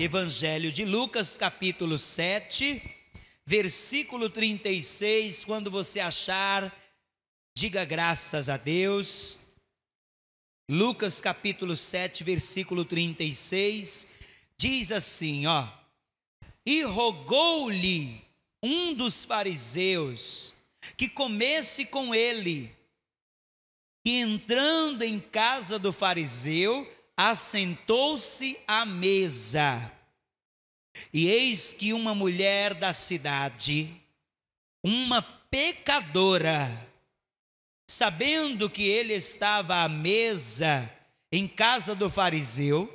Evangelho de Lucas, capítulo 7, versículo 36. Quando você achar, diga graças a Deus. Lucas, capítulo 7, versículo 36, diz assim, E rogou-lhe um dos fariseus que comesse com ele. E entrando em casa do fariseu, assentou-se à mesa. E eis que uma mulher da cidade, uma pecadora, sabendo que ele estava à mesa em casa do fariseu,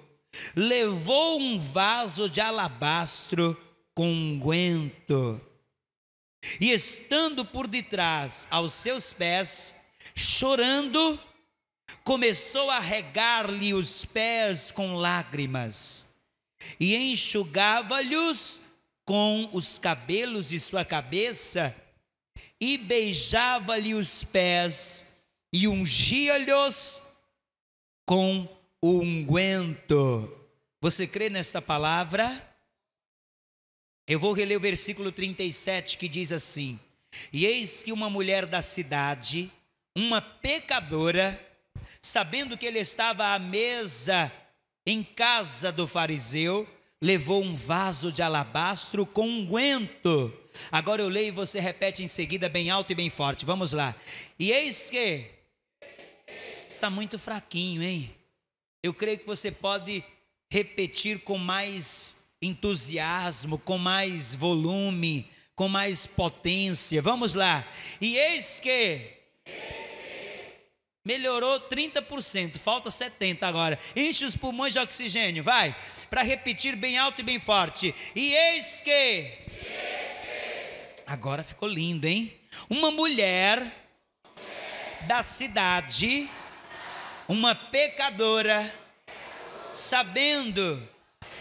levou um vaso de alabastro com unguento. E estando por detrás aos seus pés, chorando, começou a regar-lhe os pés com lágrimas e enxugava-lhes com os cabelos de sua cabeça e beijava-lhe os pés e ungia-lhes com o unguento. Você crê nesta palavra? Eu vou reler o versículo 37 que diz assim: E eis que uma mulher da cidade, uma pecadora, sabendo que ele estava à mesa em casa do fariseu, levou um vaso de alabastro com unguento. Agora eu leio e você repete em seguida bem alto e bem forte. Vamos lá. E eis que... Está muito fraquinho, hein? Eu creio que você pode repetir com mais entusiasmo, com mais volume, com mais potência. Vamos lá. E eis que... Melhorou 30%, falta 70% agora. Enche os pulmões de oxigênio, vai. Para repetir bem alto e bem forte. E eis que... Agora ficou lindo, hein? Uma mulher da cidade, uma pecadora, sabendo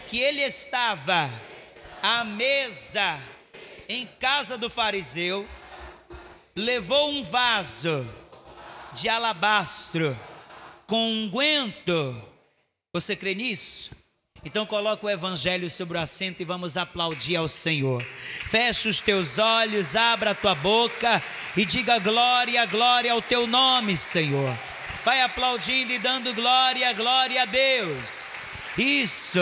que ele estava à mesa em casa do fariseu, levou um vaso de alabastro com unguento. Você crê nisso? Então coloca o evangelho sobre o assento e vamos aplaudir ao Senhor. Fecha os teus olhos, abra a tua boca e diga glória, glória ao teu nome, Senhor. Vai aplaudindo e dando glória, glória a Deus. Isso,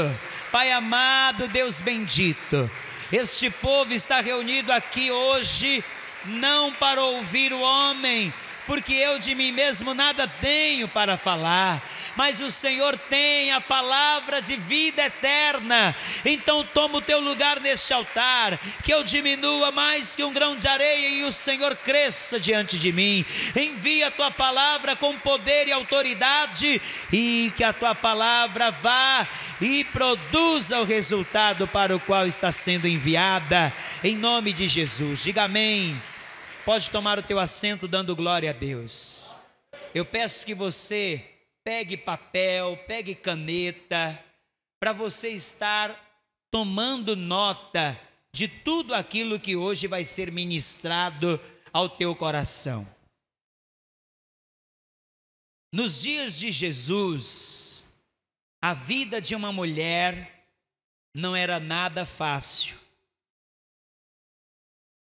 Pai amado, Deus bendito. Este povo está reunido aqui hoje não para ouvir o homem, porque eu de mim mesmo nada tenho para falar, mas o Senhor tem a palavra de vida eterna. Então toma o teu lugar neste altar, que eu diminua mais que um grão de areia e o Senhor cresça diante de mim. Envia a tua palavra com poder e autoridade, e que a tua palavra vá e produza o resultado para o qual está sendo enviada, em nome de Jesus. Diga amém. Pode tomar o teu assento dando glória a Deus. Eu peço que você pegue papel, pegue caneta, para você estar tomando nota de tudo aquilo que hoje vai ser ministrado ao teu coração. Nos dias de Jesus, a vida de uma mulher não era nada fácil.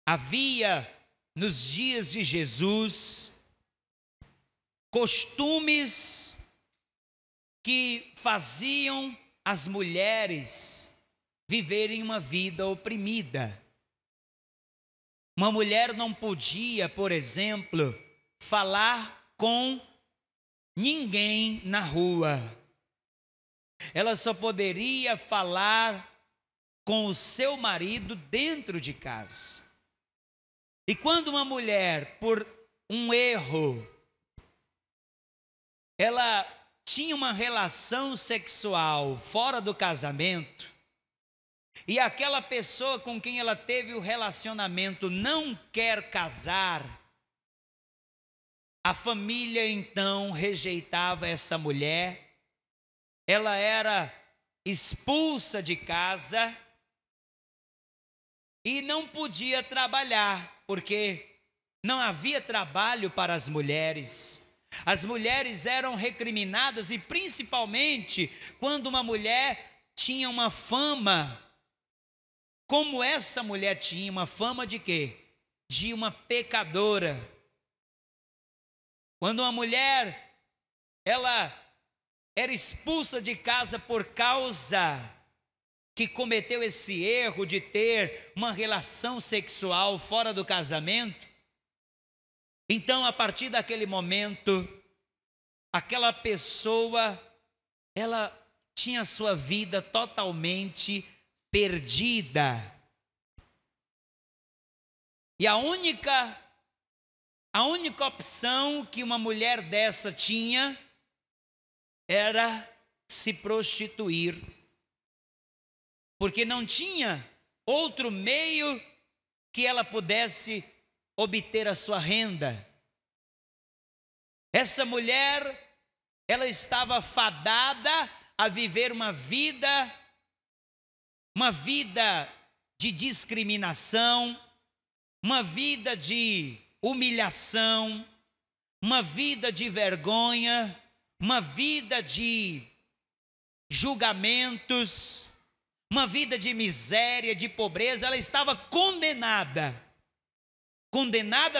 Havia nos dias de Jesus costumes que faziam as mulheres viverem uma vida oprimida. Uma mulher não podia, por exemplo, falar com ninguém na rua. Ela só poderia falar com o seu marido dentro de casa. E quando uma mulher, por um erro, ela tinha uma relação sexual fora do casamento, e aquela pessoa com quem ela teve o relacionamento não quer casar, a família então rejeitava essa mulher, ela era expulsa de casa e não podia trabalhar, porque não havia trabalho para as mulheres. As mulheres eram recriminadas, e principalmente quando uma mulher tinha uma fama, como essa mulher tinha uma fama de quê? De uma pecadora. Quando uma mulher, ela era expulsa de casa por causa que cometeu esse erro de ter uma relação sexual fora do casamento, então a partir daquele momento, aquela pessoa, ela tinha sua vida totalmente perdida. E a única opção que uma mulher dessa tinha era se prostituir, porque não tinha outro meio que ela pudesse obter a sua renda. Essa mulher, ela estava fadada a viver uma vida de discriminação, uma vida de humilhação, uma vida de vergonha, uma vida de julgamentos, uma vida de miséria, de pobreza. Ela estava condenada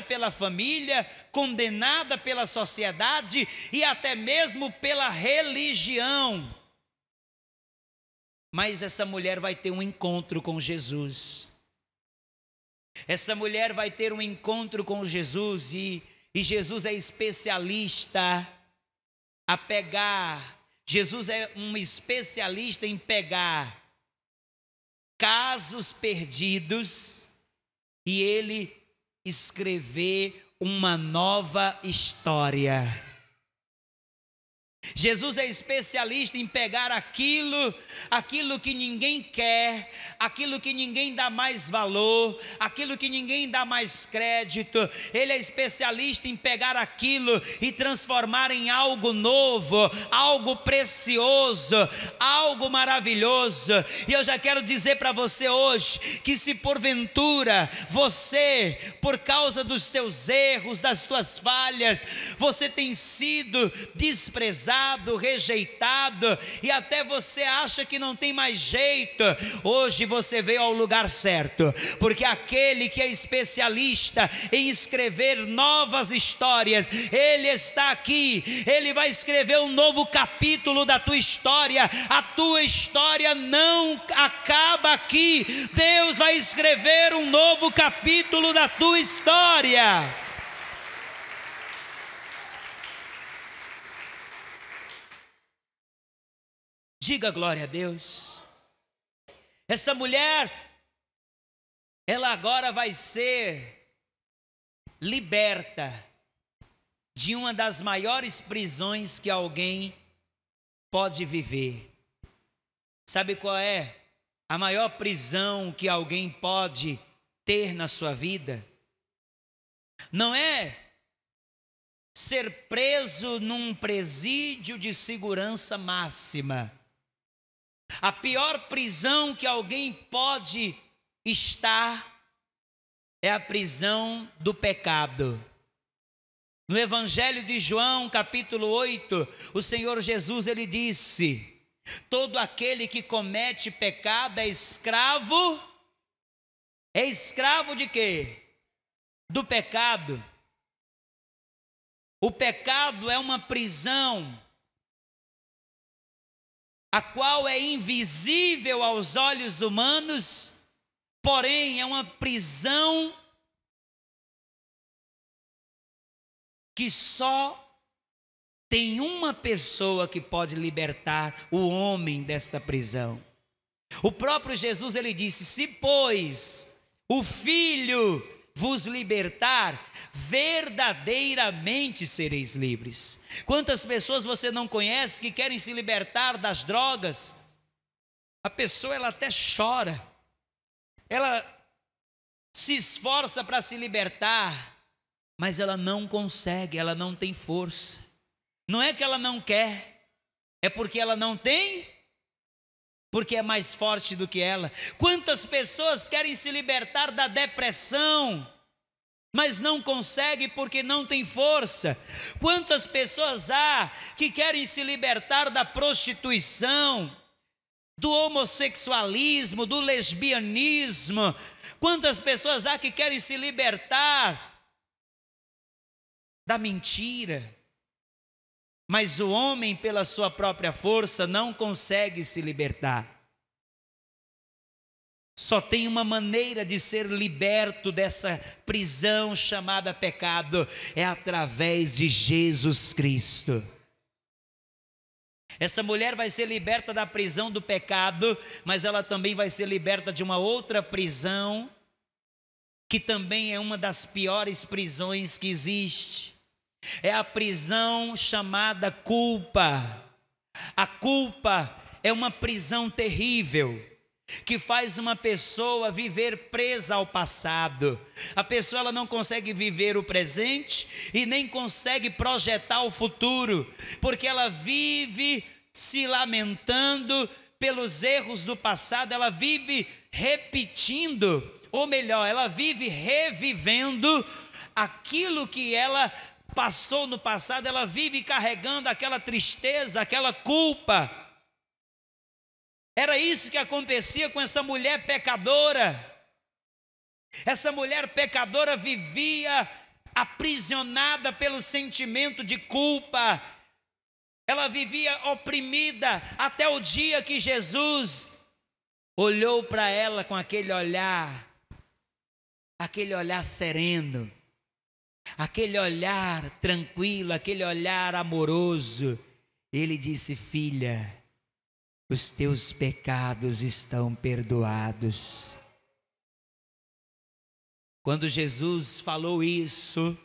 pela família, condenada pela sociedade e até mesmo pela religião. Mas essa mulher vai ter um encontro com Jesus. Essa mulher vai ter um encontro com Jesus e Jesus é especialista a pegar. Jesus é um especialista em pegar casos perdidos e ele escrever uma nova história. Jesus é especialista em pegar aquilo que ninguém quer, aquilo que ninguém dá mais valor, aquilo que ninguém dá mais crédito. Ele é especialista em pegar aquilo e transformar em algo novo, algo precioso, algo maravilhoso. E eu já quero dizer para você hoje que se porventura você, por causa dos teus erros, das tuas falhas, você tem sido desprezado, rejeitado e até você acha que não tem mais jeito, hoje você veio ao lugar certo, porque aquele que é especialista em escrever novas histórias, ele está aqui, ele vai escrever um novo capítulo da tua história. A tua história não acaba aqui, Deus vai escrever um novo capítulo da tua história. Diga glória a Deus. Essa mulher, ela agora vai ser liberta de uma das maiores prisões que alguém pode viver. Sabe qual é a maior prisão que alguém pode ter na sua vida? Não é ser preso num presídio de segurança máxima. A pior prisão que alguém pode estar é a prisão do pecado. No Evangelho de João, capítulo 8, o Senhor Jesus, ele disse: todo aquele que comete pecado é escravo de quê? Do pecado. O pecado é uma prisão a qual é invisível aos olhos humanos, porém é uma prisão que só tem uma pessoa que pode libertar o homem desta prisão. O próprio Jesus, ele disse: se pois o Filho vos libertar, verdadeiramente sereis livres. Quantas pessoas você não conhece que querem se libertar das drogas? A pessoa, ela até chora, ela se esforça para se libertar, mas ela não consegue, ela não tem força. Não é que ela não quer, é porque ela não tem, porque é mais forte do que ela. Quantas pessoas querem se libertar da depressão, mas não conseguem porque não tem força? Quantas pessoas há que querem se libertar da prostituição, do homossexualismo, do lesbianismo. Quantas pessoas há que querem se libertar da mentira? Mas o homem, pela sua própria força, não consegue se libertar. Só tem uma maneira de ser liberto dessa prisão chamada pecado, é através de Jesus Cristo. Essa mulher vai ser liberta da prisão do pecado, mas ela também vai ser liberta de uma outra prisão, que também é uma das piores prisões que existe. É a prisão chamada culpa. A culpa é uma prisão terrível, que faz uma pessoa viver presa ao passado. A pessoa ela não consegue viver o presente e nem consegue projetar o futuro, porque ela vive se lamentando pelos erros do passado, ela vive repetindo, ou melhor, ela vive revivendo aquilo que ela passou no passado, ela vive carregando aquela tristeza, aquela culpa. Era isso que acontecia com essa mulher pecadora. Essa mulher pecadora vivia aprisionada pelo sentimento de culpa. Ela vivia oprimida até o dia que Jesus olhou para ela com aquele olhar sereno, aquele olhar tranquilo, aquele olhar amoroso. Ele disse: filha, os teus pecados estão perdoados. Quando Jesus falou isso,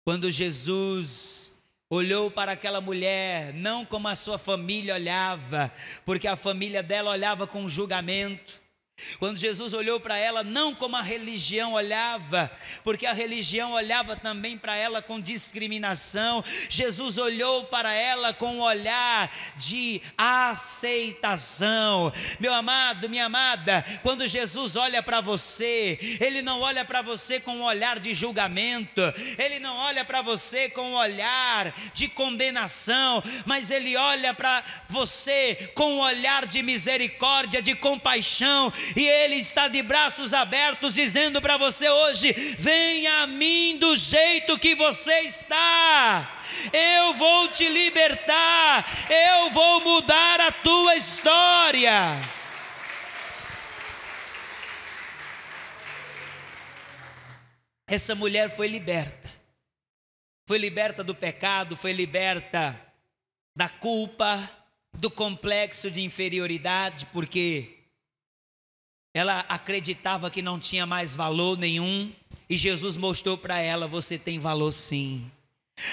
quando Jesus olhou para aquela mulher, não como a sua família olhava, porque a família dela olhava com julgamento. Quando Jesus olhou para ela, não como a religião olhava, porque a religião olhava também para ela com discriminação. Jesus olhou para ela com um olhar de aceitação. Meu amado, minha amada, quando Jesus olha para você, Ele não olha para você com um olhar de julgamento, Ele não olha para você com um olhar de condenação, mas Ele olha para você com um olhar de misericórdia, de compaixão. E Ele está de braços abertos dizendo para você hoje: venha a mim do jeito que você está. Eu vou te libertar, eu vou mudar a tua história. Essa mulher foi liberta do pecado, foi liberta da culpa, do complexo de inferioridade, porque ela acreditava que não tinha mais valor nenhum, e Jesus mostrou para ela: você tem valor sim.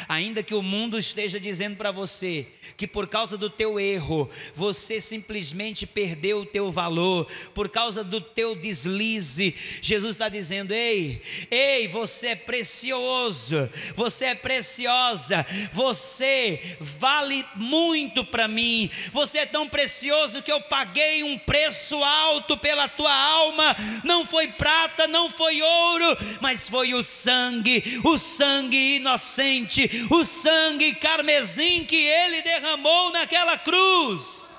Ainda que o mundo esteja dizendo para você que por causa do teu erro, você simplesmente perdeu o teu valor, por causa do teu deslize, Jesus está dizendo: ei, você é precioso, você é preciosa, você vale muito para mim, você é tão precioso que eu paguei um preço alto pela tua alma. Não foi prata, não foi ouro, mas foi o sangue inocente, o sangue carmesim que Ele derramou naquela cruz.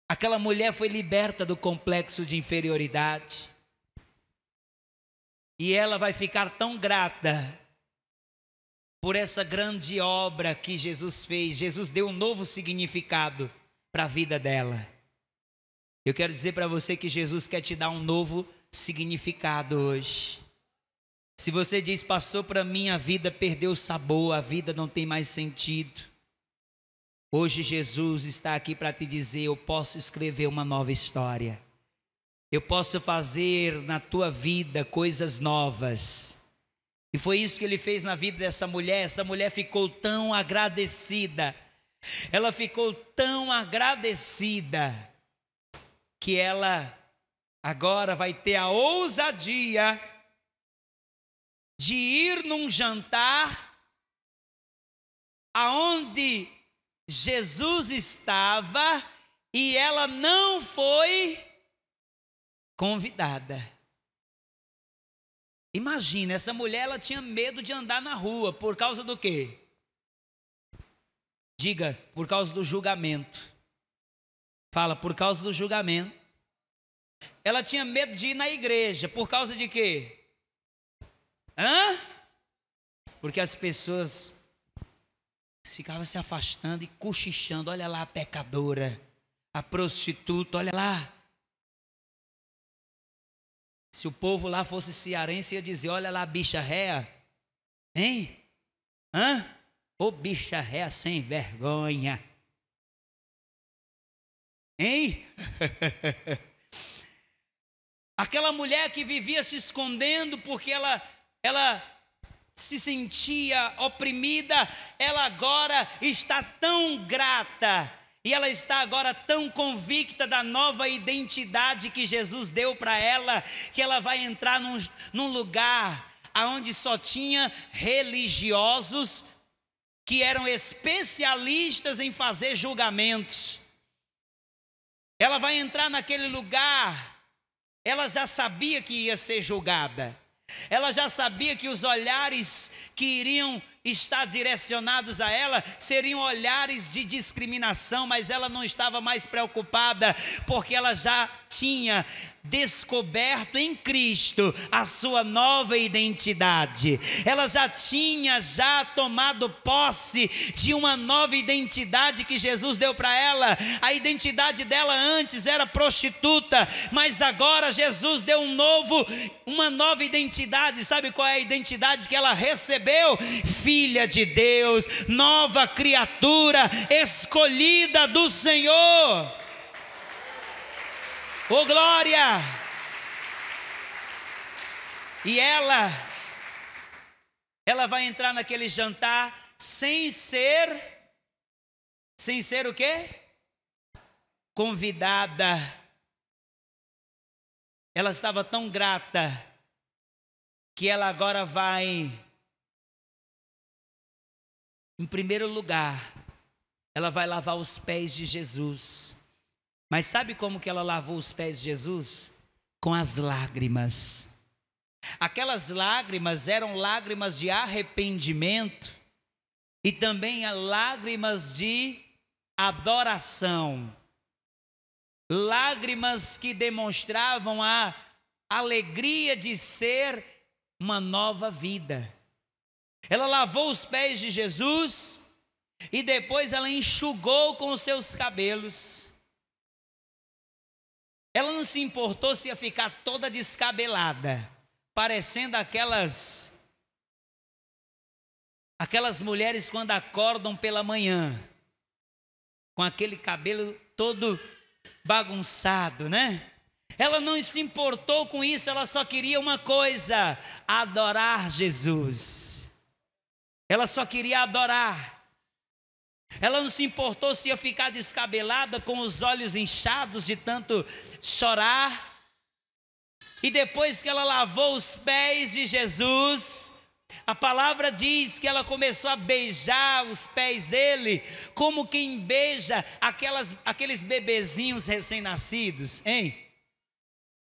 Aquela mulher foi liberta do complexo de inferioridade, e ela vai ficar tão grata por essa grande obra que Jesus fez. Jesus deu um novo significado para a vida dela. Eu quero dizer para você que Jesus quer te dar um novo significado hoje. Se você diz: pastor, para mim a vida perdeu sabor, a vida não tem mais sentido, hoje Jesus está aqui para te dizer: eu posso escrever uma nova história, eu posso fazer na tua vida coisas novas. E foi isso que Ele fez na vida dessa mulher. Essa mulher ficou tão agradecida, ela ficou tão agradecida, que ela agora vai ter a ousadia de ir num jantar aonde Jesus estava, e ela não foi convidada. Imagina, essa mulher, ela tinha medo de andar na rua. Por causa do quê? Diga, por causa do julgamento. Fala, por causa do julgamento. Ela tinha medo de ir na igreja, por causa de quê? Porque as pessoas ficavam se afastando e cochichando. Olha lá a pecadora, a prostituta, olha lá. Se o povo lá fosse cearense, ia dizer, olha lá a bicha réa. Hein? Ô bicha réa sem vergonha. Hein? Aquela mulher que vivia se escondendo porque ela se sentia oprimida, ela agora está tão grata e ela está agora tão convicta da nova identidade que Jesus deu para ela, que ela vai entrar num lugar onde só tinha religiosos que eram especialistas em fazer julgamentos. Ela vai entrar naquele lugar. Ela já sabia que ia ser julgada. Ela já sabia que os olhares que iriam estar direcionados a ela seriam olhares de discriminação, mas ela não estava mais preocupada, porque ela já tinha descoberto em Cristo a sua nova identidade. Ela já tinha tomado posse de uma nova identidade que Jesus deu para ela. A identidade dela antes era prostituta, mas agora Jesus deu uma nova identidade. Sabe qual é a identidade que ela recebeu? Filha de Deus, nova criatura, escolhida do Senhor. Oh glória! E ela vai entrar naquele jantar sem ser o quê? Convidada. Ela estava tão grata que ela agora vai, em primeiro lugar, ela vai lavar os pés de Jesus. Mas sabe como que ela lavou os pés de Jesus? Com as lágrimas. Aquelas lágrimas eram lágrimas de arrependimento e também lágrimas de adoração. Lágrimas que demonstravam a alegria de ser uma nova vida. Ela lavou os pés de Jesus e depois ela enxugou com os seus cabelos. Ela não se importou se ia ficar toda descabelada, parecendo aquelas mulheres quando acordam pela manhã, com aquele cabelo todo bagunçado, né? Ela não se importou com isso, ela só queria uma coisa: adorar Jesus. Ela só queria adorar. Ela não se importou se ia ficar descabelada, com os olhos inchados de tanto chorar. E depois que ela lavou os pés de Jesus, a palavra diz que ela começou a beijar os pés dele, como quem beija aqueles bebezinhos recém-nascidos, hein?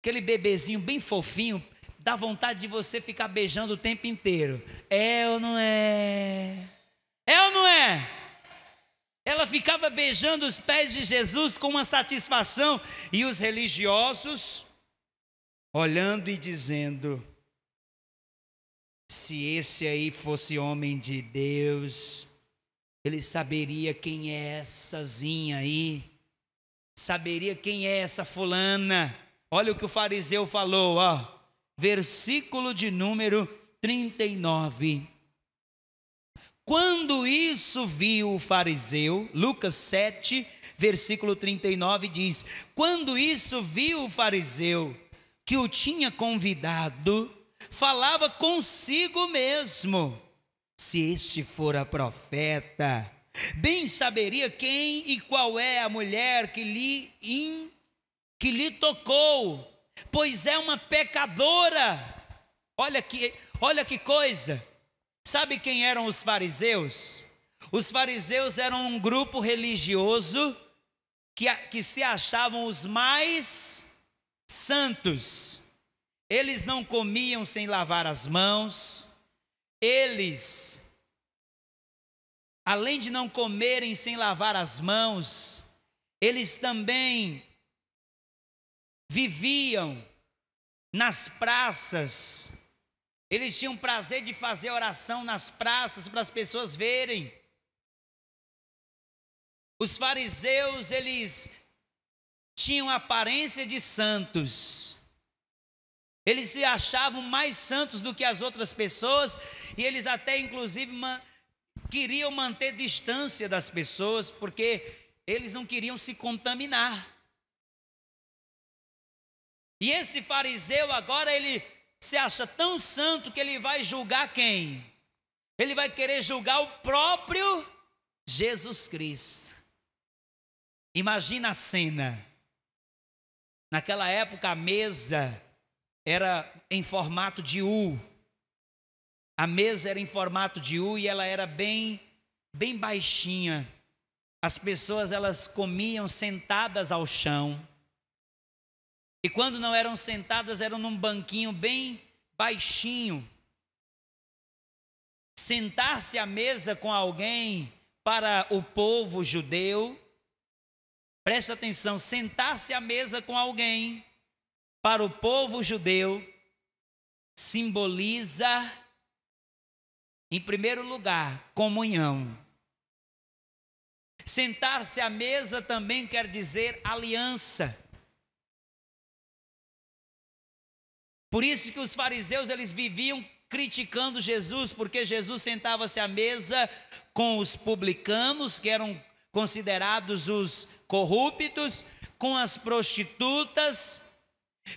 Aquele bebezinho bem fofinho, dá vontade de você ficar beijando o tempo inteiro. É ou não é? É ou não é? Ela ficava beijando os pés de Jesus com uma satisfação, e os religiosos olhando e dizendo: se esse aí fosse homem de Deus, ele saberia quem éessazinha aí, saberia quem é essa fulana. Olha o que o fariseu falou, versículo de número 39. Quando isso viu o fariseu, Lucas 7, versículo 39 diz: quando isso viu o fariseu que o tinha convidado, falava consigo mesmo: se este fora profeta, bem saberia quem e qual é a mulher que lhe tocou, pois é uma pecadora. Olha que coisa. Sabe quem eram os fariseus? Os fariseus eram um grupo religioso que se achavam os mais santos. Eles não comiam sem lavar as mãos, eles além de não comerem sem lavar as mãos, eles também viviam nas praças. Eles tinham prazer de fazer oração nas praças para as pessoas verem. Os fariseus, eles tinham aparência de santos. Eles se achavam mais santos do que as outras pessoas, e eles até inclusive queriam manter distância das pessoas, porque eles não queriam se contaminar. E esse fariseu agora, ele se acha tão santo que ele vai julgar quem? Ele vai querer julgar o próprio Jesus Cristo. Imagina a cena. Naquela época a mesa era em formato de U. A mesa era em formato de U e ela era bem baixinha. As pessoas, elas comiam sentadas ao chão. E quando não eram sentadas, eram num banquinho bem baixinho. Sentar-se à mesa com alguém para o povo judeu, presta atenção, sentar-se à mesa com alguém para o povo judeu simboliza, em primeiro lugar, comunhão. Sentar-se à mesa também quer dizer aliança. Por isso que os fariseus, eles viviam criticando Jesus, porque Jesus sentava-se à mesa com os publicanos, que eram considerados os corruptos, com as prostitutas.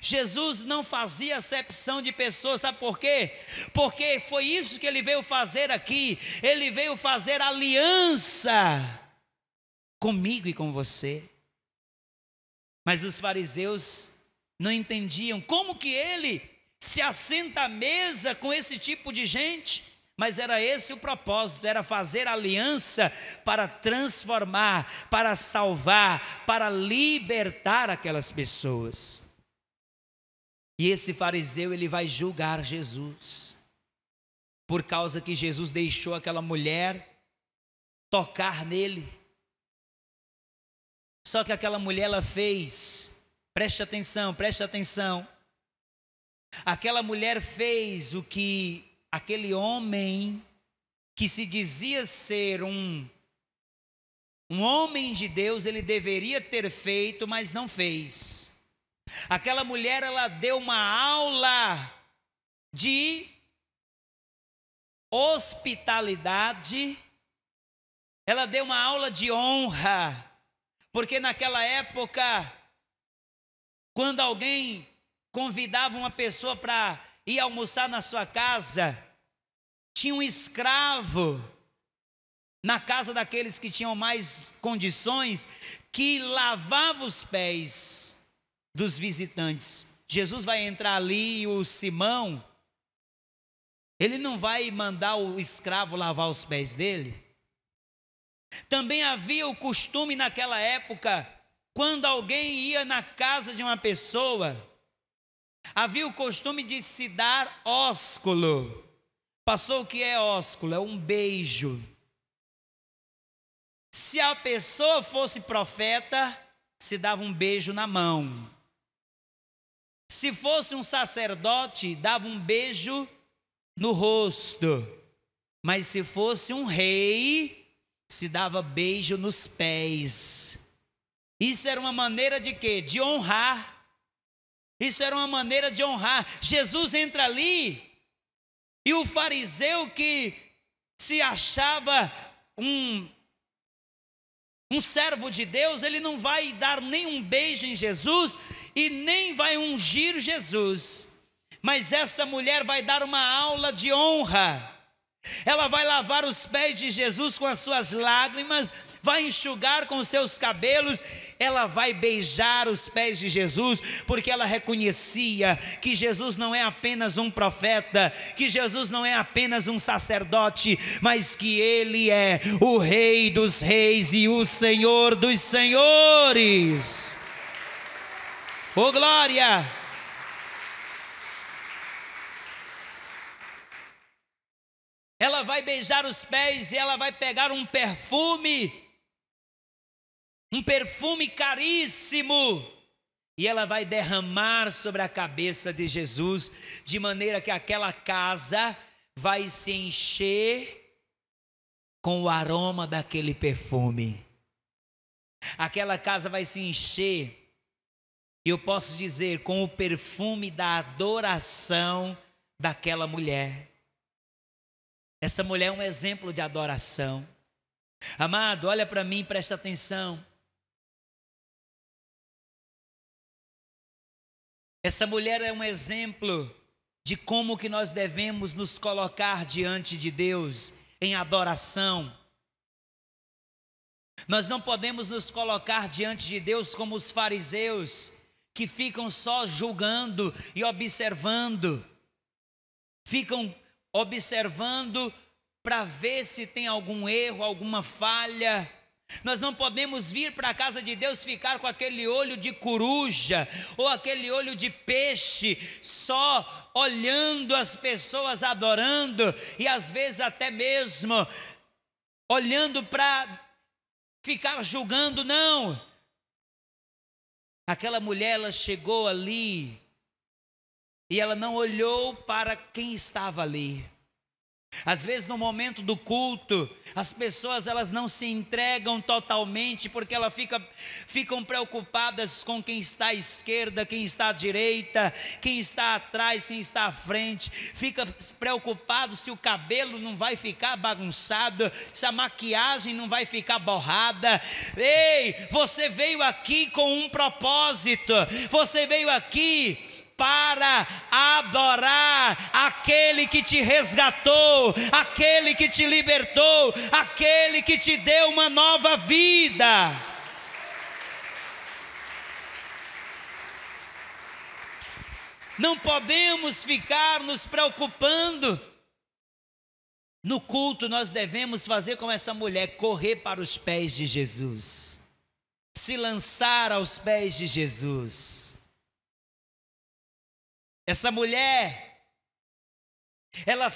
Jesus não fazia acepção de pessoas, sabe por quê? Porque foi isso que ele veio fazer aqui. Ele veio fazer aliança comigo e com você. Mas os fariseus não entendiam como que ele se assenta à mesa com esse tipo de gente. Mas era esse o propósito, era fazer aliança para transformar, para salvar, para libertar aquelas pessoas. E esse fariseu, ele vai julgar Jesus, por causa que Jesus deixou aquela mulher tocar nele. Só que aquela mulher, ela fez, preste atenção, aquela mulher fez o que aquele homem, que se dizia ser um homem de Deus, ele deveria ter feito, mas não fez. Aquela mulher, ela deu uma aula de hospitalidade, ela deu uma aula de honra, porque naquela época, quando alguém convidava uma pessoa para ir almoçar na sua casa, tinha um escravo na casa daqueles que tinham mais condições, que lavava os pés dos visitantes. Jesus vai entrar ali e o Simão, ele não vai mandar o escravo lavar os pés dele. Também havia o costume naquela época, quando alguém ia na casa de uma pessoa, havia o costume de se dar ósculo. Passou o que é ósculo? É um beijo. Se a pessoa fosse profeta, se dava um beijo na mão. Se fosse um sacerdote, dava um beijo no rosto. Mas se fosse um rei, se dava beijo nos pés. Isso era uma maneira de quê? De honrar. Isso era uma maneira de honrar. Jesus entra ali e o fariseu, que se achava um servo de Deus, ele não vai dar nenhum beijo em Jesus e nem vai ungir Jesus. Mas essa mulher vai dar uma aula de honra. Ela vai lavar os pés de Jesus com as suas lágrimas, vai enxugar com os seus cabelos, ela vai beijar os pés de Jesus, porque ela reconhecia que Jesus não é apenas um profeta, que Jesus não é apenas um sacerdote, mas que Ele é o Rei dos Reis e o Senhor dos Senhores. Oh, glória! ela vai beijar os pés e ela vai pegar um perfume caríssimo, e ela vai derramar sobre a cabeça de Jesus, de maneira que aquela casa vai se encher com o aroma daquele perfume. Aquela casa vai se encher, e eu posso dizer, com o perfume da adoração daquela mulher. Essa mulher é um exemplo de adoração. Amado, olha para mim, presta atenção. Essa mulher é um exemplo de como que nós devemos nos colocar diante de Deus em adoração. Nós não podemos nos colocar diante de Deus como os fariseus, que ficam só julgando e observando. Ficam observando para ver se tem algum erro, alguma falha. Nós não podemos vir para a casa de Deus ficar com aquele olho de coruja ou aquele olho de peixe, só olhando as pessoas adorando e às vezes até mesmo olhando para ficar julgando. Não. Aquela mulher, ela chegou ali e ela não olhou para quem estava ali. Às vezes no momento do culto, as pessoas elas não se entregam totalmente, porque elas ficam preocupadas com quem está à esquerda, quem está à direita, quem está atrás, quem está à frente. Fica preocupado se o cabelo não vai ficar bagunçado, se a maquiagem não vai ficar borrada. Ei, você veio aqui com um propósito, você veio aqui para adorar aquele que te resgatou, aquele que te libertou, aquele que te deu uma nova vida. Não podemos ficar nos preocupando. No culto nós devemos fazer como essa mulher, correr para os pés de Jesus, se lançar aos pés de Jesus. Essa mulher, ela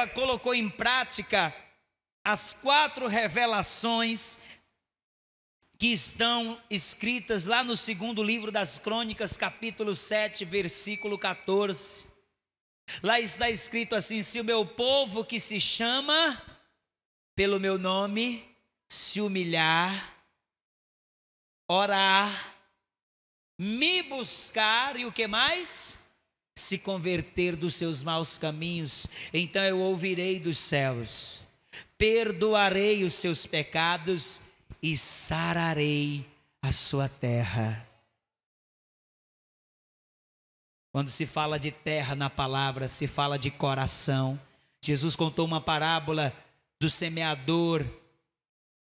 colocou em prática as 4 revelações que estão escritas lá no 2º livro das Crônicas, capítulo 7, versículo 14. Lá está escrito assim: se o meu povo que se chama pelo meu nome se humilhar, orar, me buscar e o que mais? Se converter dos seus maus caminhos, então eu ouvirei dos céus, perdoarei os seus pecados e sararei a sua terra. Quando se fala de terra na palavra, se fala de coração. Jesus contou uma parábola do semeador,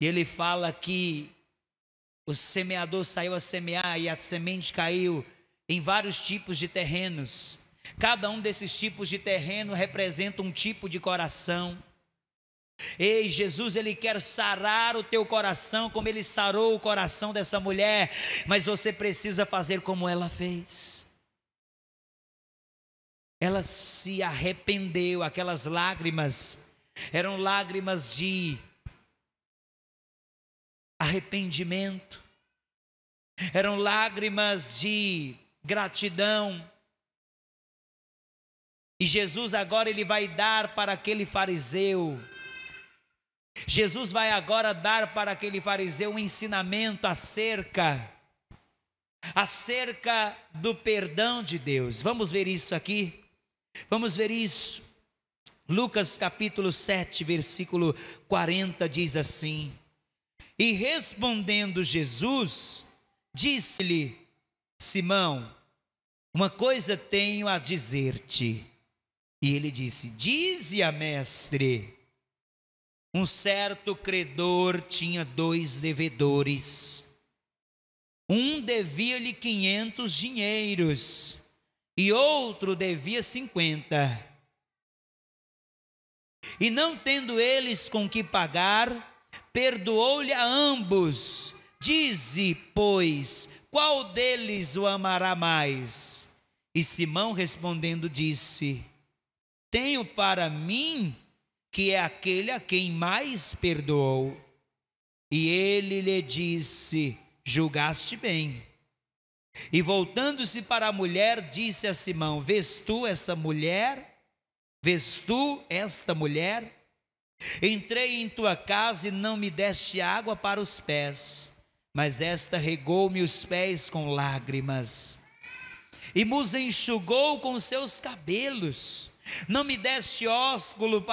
e ele fala que o semeador saiu a semear e a semente caiu em vários tipos de terrenos. Cada um desses tipos de terreno representa um tipo de coração. Ei, Jesus, ele quer sarar o teu coração como ele sarou o coração dessa mulher, mas você precisa fazer como ela fez. Ela se arrependeu. Aquelas lágrimas eram lágrimas de arrependimento, eram lágrimas de gratidão. E Jesus agora ele vai dar para aquele fariseu, Jesus vai agora dar para aquele fariseu um ensinamento acerca do perdão de Deus. Vamos ver isso aqui? Vamos ver isso. Lucas capítulo 7, versículo 40 diz assim: e respondendo Jesus, disse-lhe: Simão, uma coisa tenho a dizer-te. E ele disse: dize-a, mestre. Um certo credor tinha 2 devedores. Um devia-lhe 500 dinheiros e outro devia 50. E não tendo eles com que pagar, perdoou-lhe a ambos. Dize, pois, qual deles o amará mais? E Simão respondendo disse: tenho para mim que é aquele a quem mais perdoou. E ele lhe disse: julgaste bem. E voltando-se para a mulher, disse a Simão: vês tu essa mulher? Vês tu esta mulher? Entrei em tua casa e não me deste água para os pés, mas esta regou-me os pés com lágrimas e nos enxugou com seus cabelos. Não me deste ósculo,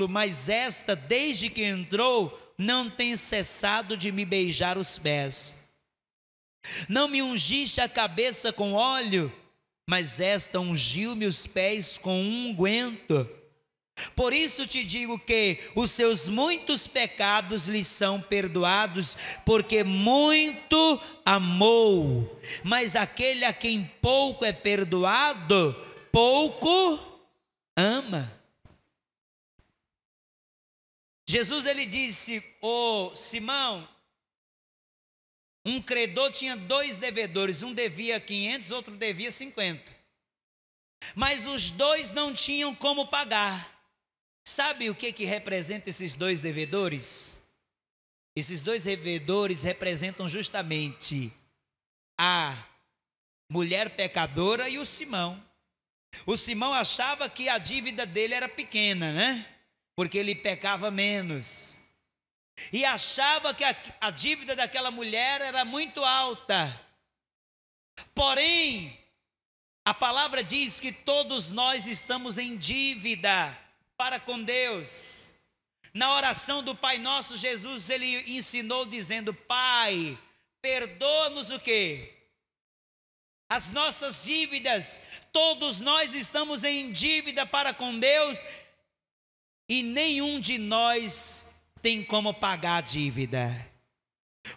mas esta, desde que entrou, não tem cessado de me beijar os pés. Não me ungiste a cabeça com óleo, mas esta ungiu-me os pés com um unguento. Por isso te digo que os seus muitos pecados lhe são perdoados, porque muito amou. Mas aquele a quem pouco é perdoado, pouco ama. Jesus, ele disse: ô Simão, um credor tinha 2 devedores, um devia 500, outro devia 50. Mas os 2 não tinham como pagar. Sabe o que representa esses 2 devedores? Esses 2 devedores representam justamente a mulher pecadora e o Simão. O Simão achava que a dívida dele era pequena, né? Porque ele pecava menos. E achava que a dívida daquela mulher era muito alta. Porém, a palavra diz que todos nós estamos em dívida para com Deus. Na oração do Pai Nosso, Jesus, ele ensinou dizendo: Pai, perdoa-nos o quê? As nossas dívidas. Todos nós estamos em dívida para com Deus e nenhum de nós tem como pagar a dívida,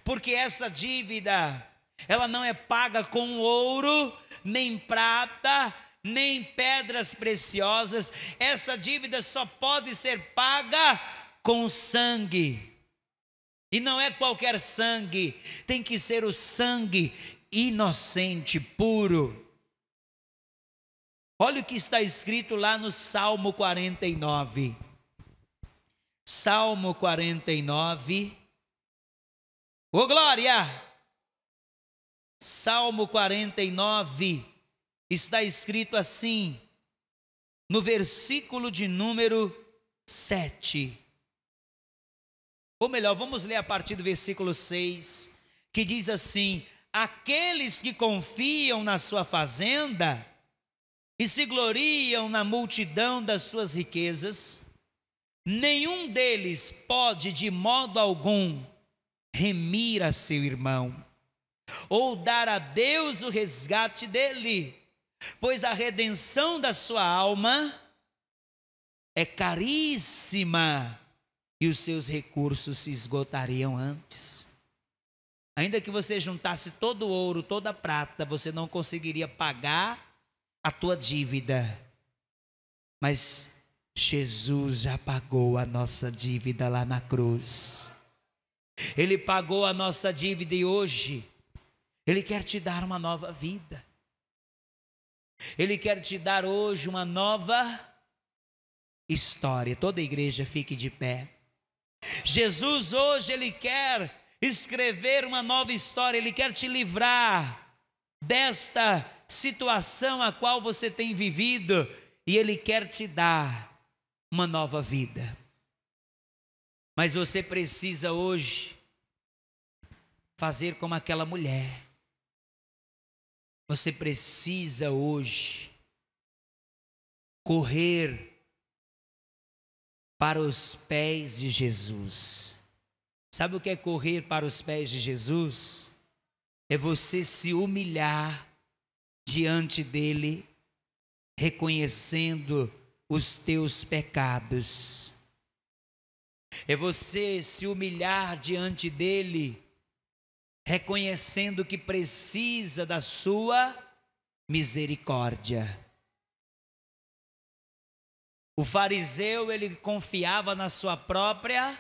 porque essa dívida, ela não é paga com ouro, nem prata, nem pedras preciosas. Essa dívida só pode ser paga com sangue, e não é qualquer sangue, tem que ser o sangue inocente, puro. Olha o que está escrito lá no Salmo 49. Salmo 49. Ô glória! Salmo 49 está escrito assim, no versículo de número 7. Ou melhor, vamos ler a partir do versículo 6, que diz assim: aqueles que confiam na sua fazenda e se gloriam na multidão das suas riquezas, nenhum deles pode de modo algum remir a seu irmão, ou dar a Deus o resgate dele, pois a redenção da sua alma é caríssima e os seus recursos se esgotariam antes. Ainda que você juntasse todo o ouro, toda a prata, você não conseguiria pagar a tua dívida. Mas Jesus já pagou a nossa dívida lá na cruz. Ele pagou a nossa dívida e hoje Ele quer te dar uma nova vida. Ele quer te dar hoje uma nova história. Toda a igreja fique de pé. Jesus hoje, Ele quer escrever uma nova história. Ele quer te livrar desta situação a qual você tem vivido, e Ele quer te dar uma nova vida. Mas você precisa hoje fazer como aquela mulher. Você precisa hoje correr para os pés de Jesus. Sabe o que é correr para os pés de Jesus? É você se humilhar diante dele, reconhecendo os teus pecados. É você se humilhar diante dele, reconhecendo que precisa da sua misericórdia. O fariseu, ele confiava na sua própria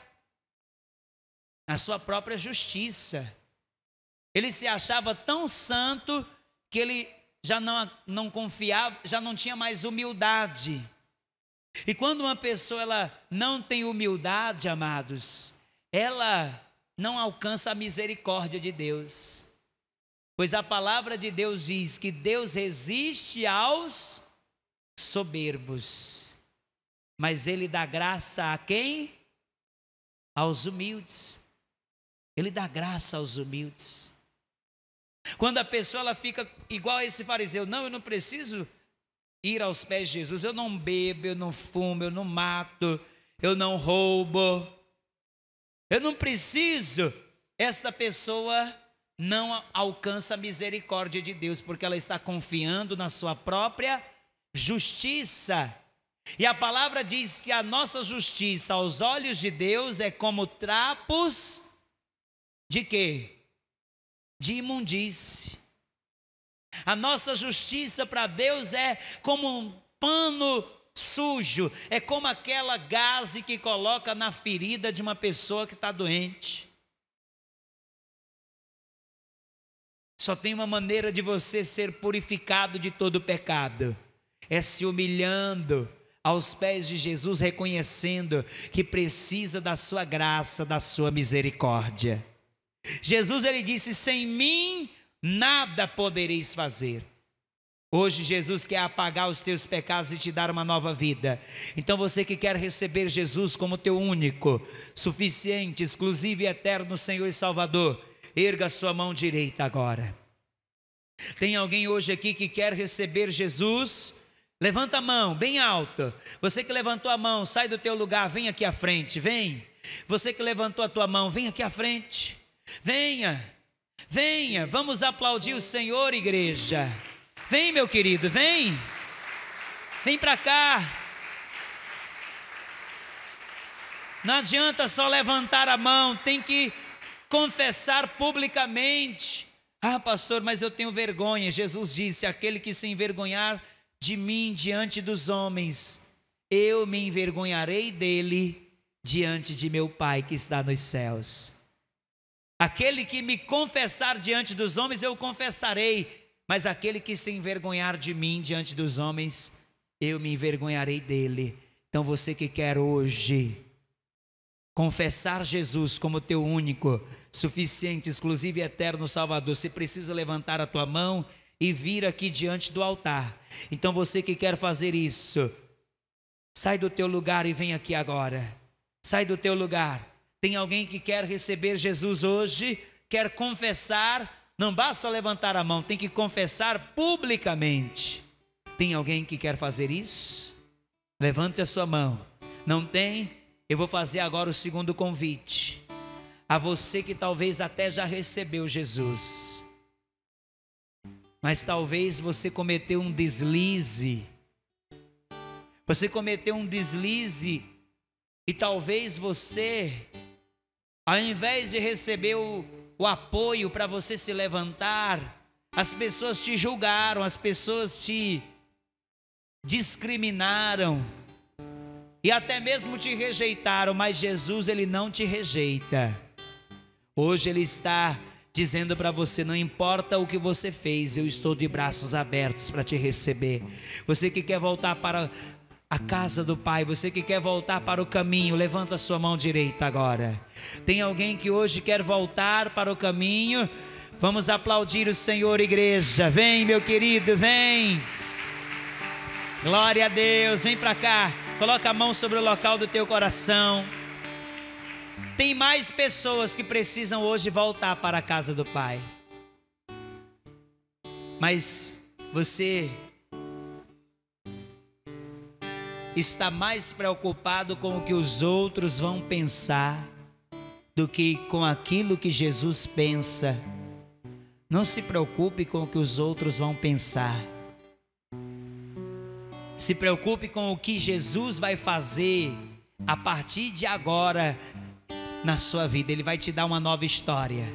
justiça. Ele se achava tão santo que ele já não confiava, já não tinha mais humildade. E quando uma pessoa ela não tem humildade, amados, ela não alcança a misericórdia de Deus. Pois a palavra de Deus diz que Deus resiste aos soberbos, mas Ele dá graça a quem? Aos humildes. Ele dá graça aos humildes. Quando a pessoa ela fica igual a esse fariseu, não, eu não preciso ir aos pés de Jesus, eu não bebo, eu não fumo, eu não mato, eu não roubo, eu não preciso. Esta pessoa não alcança a misericórdia de Deus, porque ela está confiando na sua própria justiça. E a palavra diz que a nossa justiça aos olhos de Deus é como trapos de quê? De imundície. A nossa justiça para Deus é como um pano sujo, é como aquela gaze que coloca na ferida de uma pessoa que está doente. Só tem uma maneira de você ser purificado de todo pecado, é se humilhando aos pés de Jesus, reconhecendo que precisa da sua graça, da sua misericórdia. Jesus ele disse: sem mim nada podereis fazer. Hoje Jesus quer apagar os teus pecados e te dar uma nova vida. Então você que quer receber Jesus como teu único, suficiente, exclusivo e eterno Senhor e Salvador, erga a sua mão direita agora. Tem alguém hoje aqui que quer receber Jesus? Levanta a mão bem alta. Você que levantou a mão, sai do teu lugar, vem aqui à frente, vem. Você que levantou a tua mão, vem aqui à frente. Venha, venha, vamos aplaudir o Senhor, igreja. Vem, meu querido, vem. Vem para cá. Não adianta só levantar a mão, tem que confessar publicamente. Ah, pastor, mas eu tenho vergonha. Jesus disse: aquele que se envergonhar de mim diante dos homens, eu me envergonharei dele diante de meu Pai que está nos céus. Aquele que me confessar diante dos homens, eu confessarei, mas aquele que se envergonhar de mim diante dos homens, eu me envergonharei dele. Então você que quer hoje confessar Jesus como teu único, suficiente, exclusivo e eterno Salvador, você precisa levantar a tua mão e vir aqui diante do altar. Então você que quer fazer isso, sai do teu lugar e vem aqui agora. Sai do teu lugar. Tem alguém que quer receber Jesus hoje, quer confessar? Não basta levantar a mão, tem que confessar publicamente. Tem alguém que quer fazer isso? Levante a sua mão. Não tem? Eu vou fazer agora o segundo convite. A você que talvez até já recebeu Jesus, mas talvez você cometeu um deslize. Você cometeu um deslize e talvez você, ao invés de receber o apoio para você se levantar, as pessoas te julgaram, as pessoas te discriminaram e até mesmo te rejeitaram, mas Jesus ele não te rejeita. Hoje ele está dizendo para você: não importa o que você fez, eu estou de braços abertos para te receber. Você que quer voltar para a casa do Pai, você que quer voltar para o caminho, levanta a sua mão direita agora. Tem alguém que hoje quer voltar para o caminho? Vamos aplaudir o Senhor, igreja. Vem, meu querido, vem. Glória a Deus, vem para cá. Coloca a mão sobre o local do teu coração. Tem mais pessoas que precisam hoje voltar para a casa do Pai. Mas você está mais preocupado com o que os outros vão pensar do que com aquilo que Jesus pensa. Não se preocupe com o que os outros vão pensar. Se preocupe com o que Jesus vai fazer a partir de agora na sua vida. Ele vai te dar uma nova história.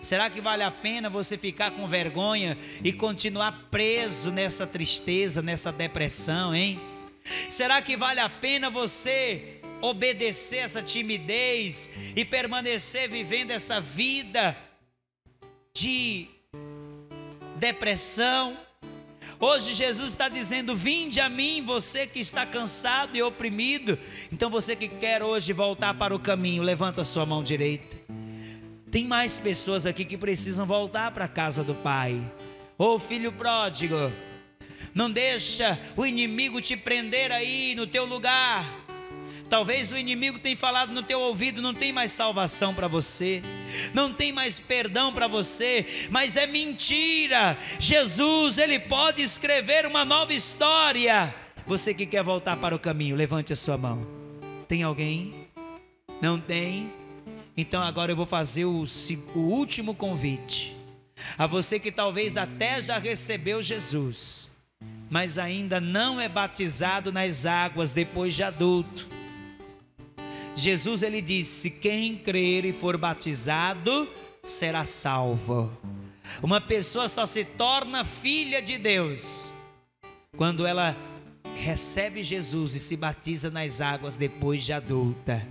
Será que vale a pena você ficar com vergonha e continuar preso nessa tristeza, nessa depressão, hein? Será que vale a pena você obedecer essa timidez e permanecer vivendo essa vida de depressão. Hoje Jesus está dizendo: vinde a mim, você que está cansado e oprimido. Então você que quer hoje voltar para o caminho, levanta a sua mão direita. Tem mais pessoas aqui que precisam voltar para a casa do Pai. Ô filho pródigo, não deixa o inimigo te prender aí no teu lugar. Talvez o inimigo tenha falado no teu ouvido: não tem mais salvação para você, não tem mais perdão para você. Mas é mentira. Jesus, Ele pode escrever uma nova história. Você que quer voltar para o caminho, levante a sua mão. Tem alguém? Não tem? Então agora eu vou fazer o último convite. A você que talvez até já recebeu Jesus, mas ainda não é batizado nas águas depois de adulto. Jesus, Ele disse: quem crer e for batizado será salvo. Uma pessoa só se torna filha de Deus quando ela recebe Jesus e se batiza nas águas depois de adulta.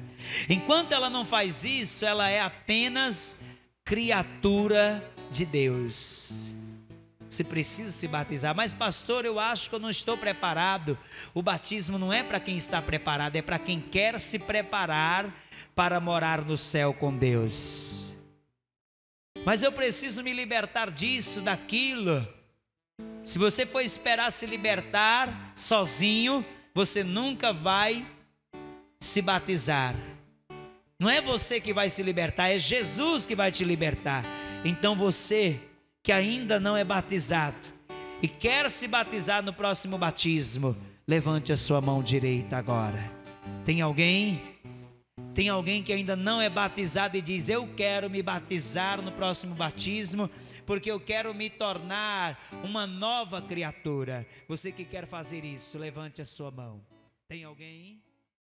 Enquanto ela não faz isso, ela é apenas criatura de Deus. Você precisa se batizar. Mas pastor, eu acho que eu não estou preparado. O batismo não é para quem está preparado, é para quem quer se preparar para morar no céu com Deus. Mas eu preciso me libertar disso, daquilo. Se você for esperar se libertar sozinho, você nunca vai se batizar. Não é você que vai se libertar, é Jesus que vai te libertar. Então você que ainda não é batizado e quer se batizar no próximo batismo, levante a sua mão direita agora. Tem alguém? Tem alguém que ainda não é batizado e diz: eu quero me batizar no próximo batismo, porque eu quero me tornar uma nova criatura. Você que quer fazer isso, levante a sua mão. Tem alguém?